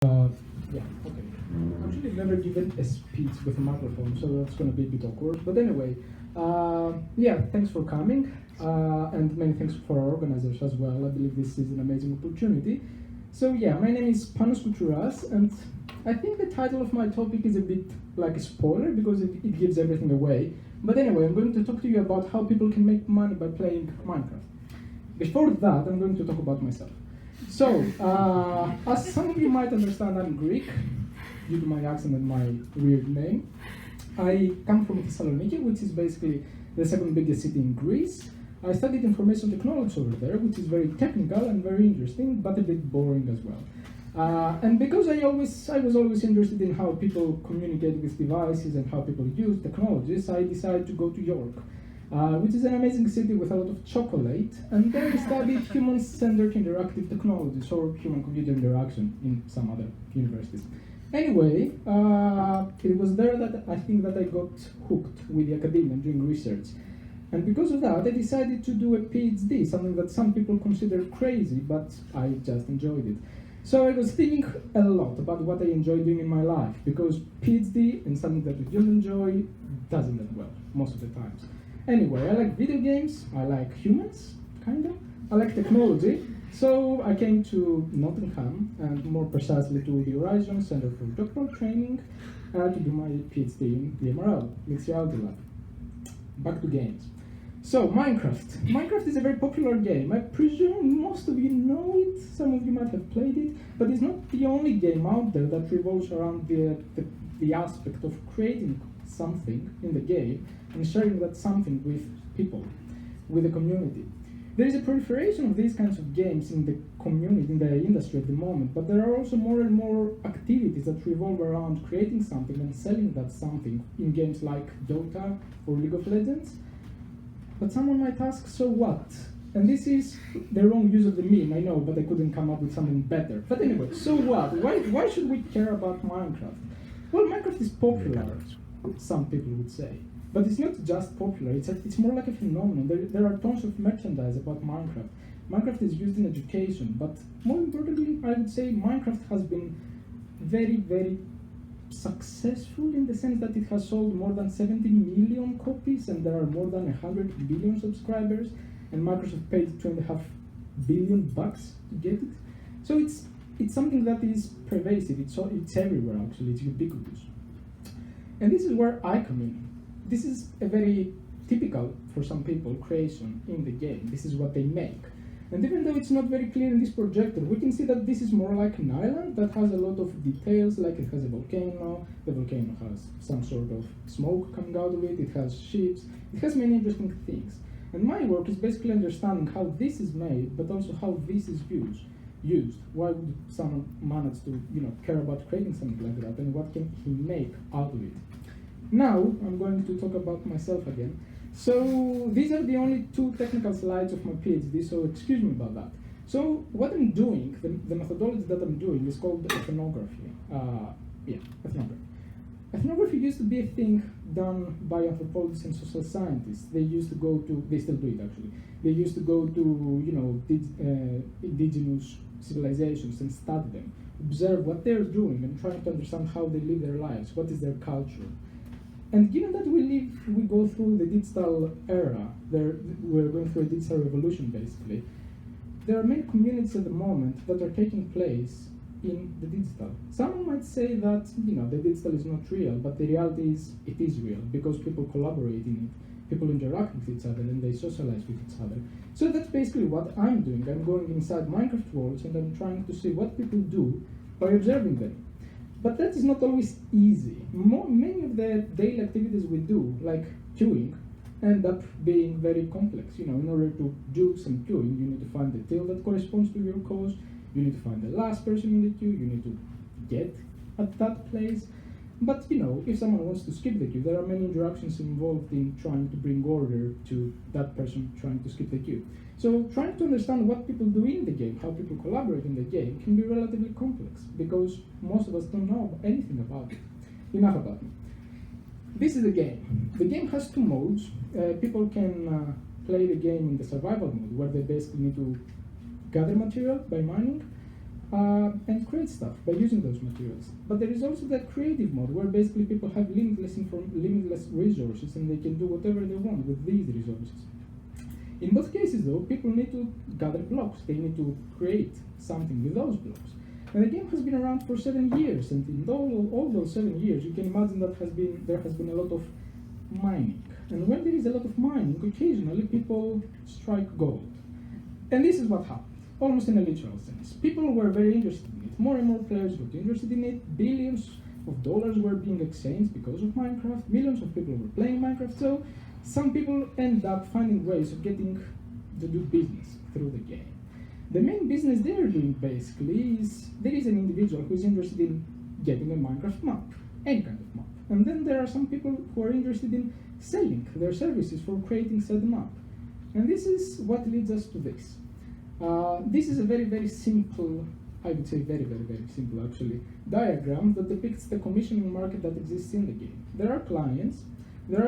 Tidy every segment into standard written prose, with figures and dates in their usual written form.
Yeah, okay. Actually, I've never given a speech with a microphone, so that's going to be a bit awkward. But anyway, yeah, thanks for coming, and many thanks for our organizers as well. I believe this is an amazing opportunity. So yeah, my name is Panos Koutouras, and I think the title of my topic is a bit like a spoiler because it gives everything away. But anyway, I'm going to talk to you about how people can make money by playing Minecraft. Before that, I'm going to talk about myself. So, as some of you might understand, I'm Greek, due to my accent and my weird name. I come from Thessaloniki, which is basically the second biggest city in Greece. I studied information technology over there, which is very technical and very interesting, but a bit boring as well. And because I was always interested in how people communicate with devices and how people use technologies, I decided to go to York, which is an amazing city with a lot of chocolate, and there I studied human-centered interactive technologies, or human-computer interaction in some other universities. Anyway, it was there that I think that I got hooked with the academia doing research. And because of that, I decided to do a PhD, something that some people consider crazy, but I just enjoyed it. So I was thinking a lot about what I enjoy doing in my life, because PhD and something that we don't enjoy doesn't end well, most of the times. Anyway, I like video games, I like humans, kind of. I like technology, so I came to Nottingham, and more precisely to the Horizon Center for Doctoral Training, to do my PhD in the MRL, Mixed Reality Lab. Back to games. So, Minecraft. Minecraft is a very popular game. I presume most of you know it, some of you might have played it, but it's not the only game out there that revolves around the aspect of creating something in the game and sharing that something with people, with the community. There is a proliferation of these kinds of games in the community, in the industry at the moment, but there are also more and more activities that revolve around creating something and selling that something in games like Dota or League of Legends. But someone might ask, so what? And this is the wrong use of the meme, I know, but I couldn't come up with something better. But anyway, so what? Why should we care about Minecraft? Well, Minecraft is popular, some people would say. But it's not just popular, it's more like a phenomenon. There are tons of merchandise about Minecraft. Minecraft is used in education, but more importantly, I would say Minecraft has been very, very successful in the sense that it has sold more than 70 million copies, and there are more than 100 billion subscribers, and Microsoft paid $2.5 billion to get it. So it's something that is pervasive, it's everywhere actually, it's ubiquitous. And this is where I come in. This is a very typical, for some people, creation in the game. This is what they make. And even though it's not very clear in this projector, we can see that this is more like an island that has a lot of details, like it has a volcano, the volcano has some sort of smoke coming out of it, it has ships, it has many interesting things. And my work is basically understanding how this is made, but also how this is used. Why would someone manage to, care about creating something like that, and what can he make out of it? Now, I'm going to talk about myself again. So, these are the only two technical slides of my PhD, so excuse me about that. So, what I'm doing, the methodology that I'm doing is called ethnography. Ethnography. Ethnography used to be a thing done by anthropologists and social scientists. They used to go to, they still do it actually, they used to go to, indigenous civilizations and study them, observe what they're doing and try to understand how they live their lives, what is their culture. And given that we go through the digital era, we're going through a digital revolution basically, there are many communities at the moment that are taking place in the digital. Someone might say that, the digital is not real, but the reality is it is real because people collaborate in it, people interact with each other and they socialize with each other. So that's basically what I'm doing. I'm going inside Minecraft worlds and I'm trying to see what people do by observing them. But that is not always easy. Many of the daily activities we do, like queuing, end up being very complex. In order to do some queuing, you need to find the till that corresponds to your cause, you need to find the last person in the queue, you need to get at that place. But, if someone wants to skip the queue, there are many interactions involved in trying to bring order to that person trying to skip the queue. So trying to understand what people do in the game, how people collaborate in the game, can be relatively complex because most of us don't know anything about it. Enough about me. This is the game. The game has two modes. People can play the game in the survival mode, where they basically need to gather material by mining, and create stuff by using those materials. But there is also that creative mode where basically people have limitless resources and they can do whatever they want with these resources. In both cases, though, people need to gather blocks. They need to create something with those blocks. And the game has been around for 7 years, and in all those 7 years, you can imagine that there has been a lot of mining. And when there is a lot of mining, occasionally people strike gold. And this is what happened, almost in a literal sense. People were very interested in it. More and more players got interested in it. Billions of dollars were being exchanged because of Minecraft. Millions of people were playing Minecraft. So some people end up finding ways of getting to do business through the game. The main business they are doing basically is there is an individual who is interested in getting a Minecraft map, any kind of map. And then there are some people who are interested in selling their services for creating said map. And this is what leads us to this. This is a very, very simple, I would say very, very, very simple actually, diagram that depicts the commissioning market that exists in the game. There are clients. The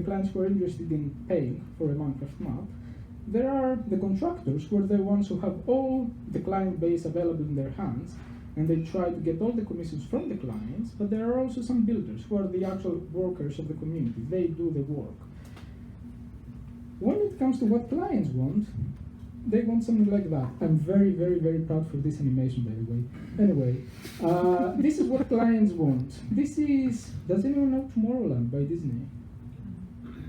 clients who are interested in paying for a Minecraft map. There are the contractors, who are the ones who have all the client base available in their hands, and they try to get all the commissions from the clients, but there are also some builders, who are the actual workers of the community. They do the work. When it comes to what clients want, they want something like that. I'm very, very, very proud for this animation, by the way. Anyway, this is what clients want. This is, does anyone know Tomorrowland by Disney?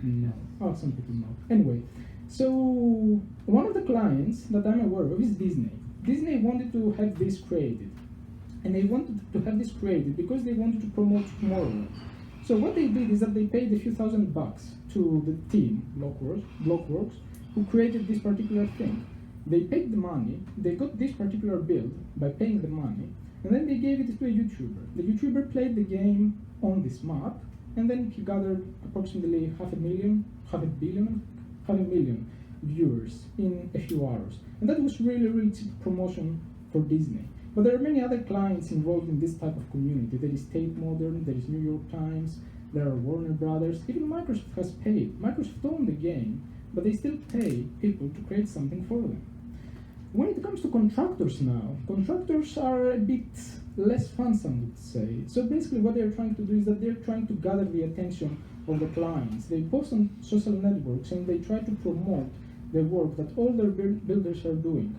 No. Oh, some people know. Anyway, so one of the clients that I'm aware of is Disney. Disney wanted to have this created. And they wanted to have this created because they wanted to promote Tomorrowland. So what they did is that they paid a few $1,000 to the team, Blockworks, who created this particular thing. They paid the money, they got this particular build by paying the money, and then they gave it to a YouTuber. The YouTuber played the game on this map, and then he gathered approximately 500,000 viewers in a few hours. And that was really, really cheap promotion for Disney. But there are many other clients involved in this type of community. There is Tate Modern, there is New York Times, there are Warner Brothers, even Microsoft has paid. Microsoft owned the game, but they still pay people to create something for them. When it comes to contractors now, contractors are a bit less fun, some would say. So basically what they're trying to do is that they're trying to gather the attention of the clients. They post on social networks and they try to promote the work that all their builders are doing.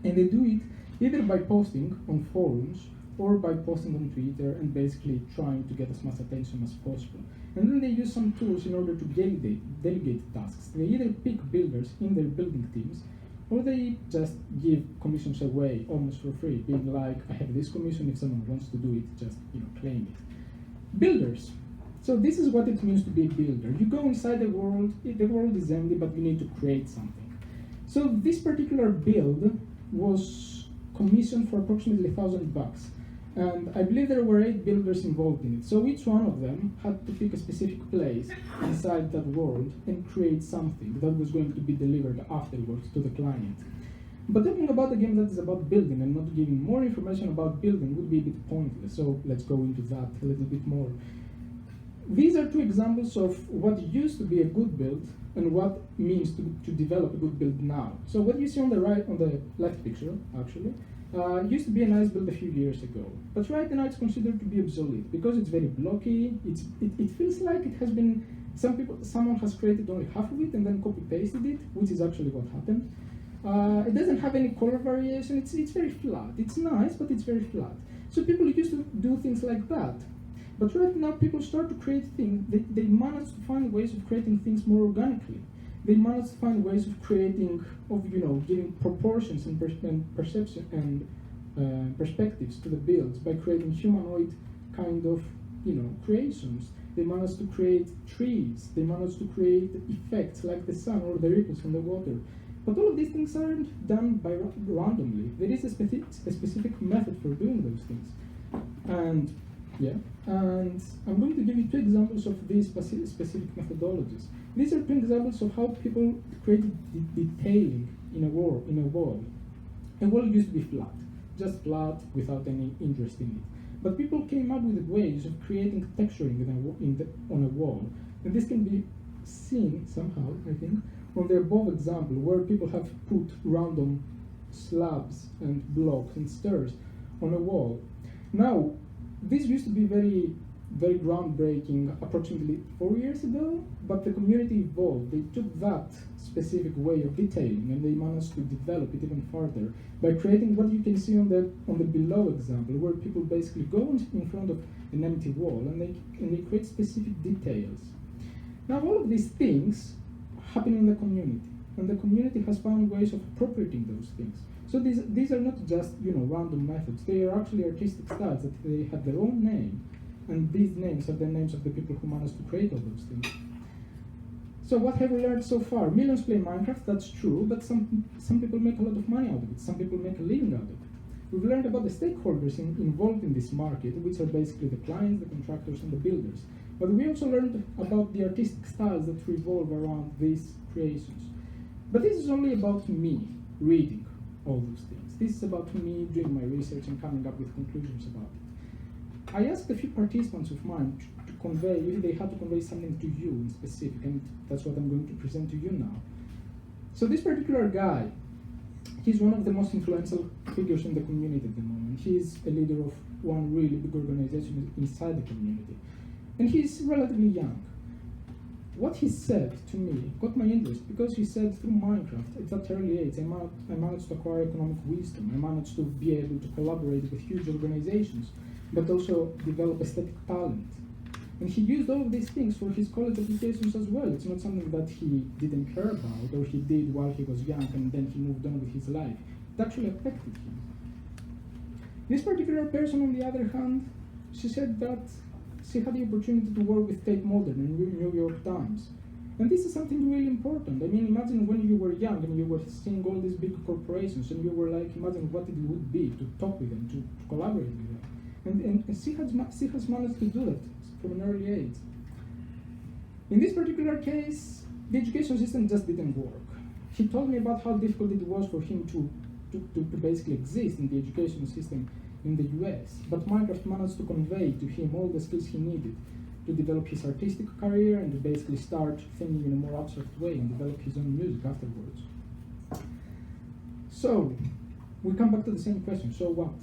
And they do it either by posting on forums or by posting on Twitter and basically trying to get as much attention as possible. And then they use some tools in order to delegate tasks. They either pick builders in their building teams, or they just give commissions away almost for free, being like, I have this commission, if someone wants to do it, just claim it. Builders. So this is what it means to be a builder. You go inside the world is empty, but you need to create something. So this particular build was commissioned for approximately $1,000. And I believe there were 8 builders involved in it. So each one of them had to pick a specific place inside that world and create something that was going to be delivered afterwards to the client. But talking about a game that is about building and not giving more information about building would be a bit pointless. So let's go into that a little bit more. These are 2 examples of what used to be a good build and what means to develop a good build now. So what you see on the left picture, actually, used to be a nice build a few years ago, but right now it's considered to be obsolete because it's very blocky. It feels like it has been someone has created only half of it and then copy pasted it, which is actually what happened. It doesn't have any color variation. It's very flat. It's nice, but it's very flat. So people used to do things like that, but right now people start to create things. They manage to find ways of creating things more organically. They managed to find ways of giving proportions and perception and perspectives to the builds by creating humanoid kind of, creations. They managed to create trees. They managed to create effects like the sun or the ripples from the water. But all of these things aren't done by randomly. There is a specific method for doing those things. And I'm going to give you 2 examples of these specific methodologies. These are 2 examples of how people created detailing in a wall. A wall used to be flat, just flat without any interest in it. But people came up with ways of creating texturing on a wall. And this can be seen somehow, I think, on the above example, where people have put random slabs and blocks and stairs on a wall. Now, this used to be very groundbreaking approximately 4 years ago, but the community evolved. They took that specific way of detailing and they managed to develop it even further by creating what you can see on the below example, where people basically go in front of an empty wall and they create specific details. Now, all of these things happen in the community, and the community has found ways of appropriating those things. So these are not just random methods. They are actually artistic styles that they have their own name, and these names are the names of the people who managed to create all those things. So what have we learned so far? Millions play Minecraft, that's true, but some people make a lot of money out of it. Some people make a living out of it. We've learned about the stakeholders involved in this market, which are basically the clients, the contractors, and the builders. But we also learned about the artistic styles that revolve around these creations. But this is only about me reading all those things. This is about me doing my research and coming up with conclusions about it. I asked a few participants of mine to convey, if they had to convey something to you in specific, and that's what I'm going to present to you now. So this particular guy, he's one of the most influential figures in the community at the moment. He's a leader of one really big organization inside the community. And he's relatively young. What he said to me got my interest because he said through Minecraft, at that early age, I managed to acquire economic wisdom. I managed to be able to collaborate with huge organizations, but also develop aesthetic talent. And he used all of these things for his college applications as well. It's not something that he didn't care about or he did while he was young and then he moved on with his life. It actually affected him. This particular person, on the other hand, she said that she had the opportunity to work with Tate Modern and New York Times. And this is something really important. I mean, imagine when you were young and you were seeing all these big corporations and you were like, imagine what it would be to talk with them, to collaborate with them. And she has managed to do that from an early age. In this particular case, the education system just didn't work. He told me about how difficult it was for him to basically exist in the education system in the US, but Minecraft managed to convey to him all the skills he needed to develop his artistic career and to basically start thinking in a more abstract way and develop his own music afterwards. So, we come back to the same question, so what?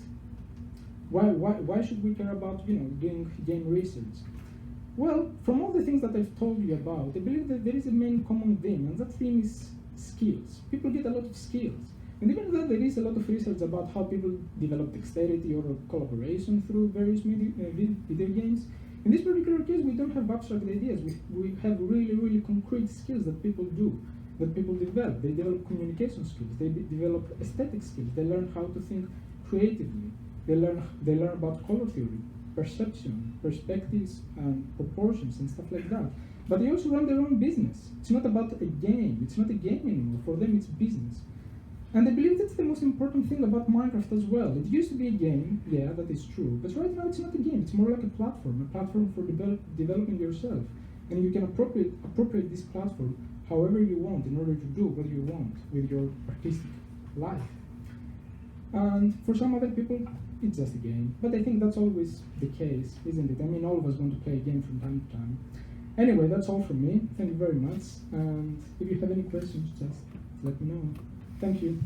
Why should we care about doing game research? Well, from all the things that I've told you about, I believe that there is a main common theme, and that theme is skills. People get a lot of skills. And even though there is a lot of research about how people develop dexterity or collaboration through various video games, in this particular case, we don't have abstract ideas. We have really concrete skills that people do, that people develop. They develop communication skills. They develop aesthetic skills. They learn how to think creatively. They learn about color theory, perception, perspectives, and proportions, and stuff like that. But they also run their own business. It's not about a game. It's not a game anymore. For them, it's business. And I believe that's the most important thing about Minecraft as well. It used to be a game, yeah, that is true, but right now it's not a game, it's more like a platform for developing yourself. And you can appropriate this platform however you want in order to do what you want with your artistic life. And for some other people, it's just a game. But I think that's always the case, isn't it? I mean, all of us want to play a game from time to time. Anyway, that's all from me. Thank you very much. And if you have any questions, just let me know. Thank you.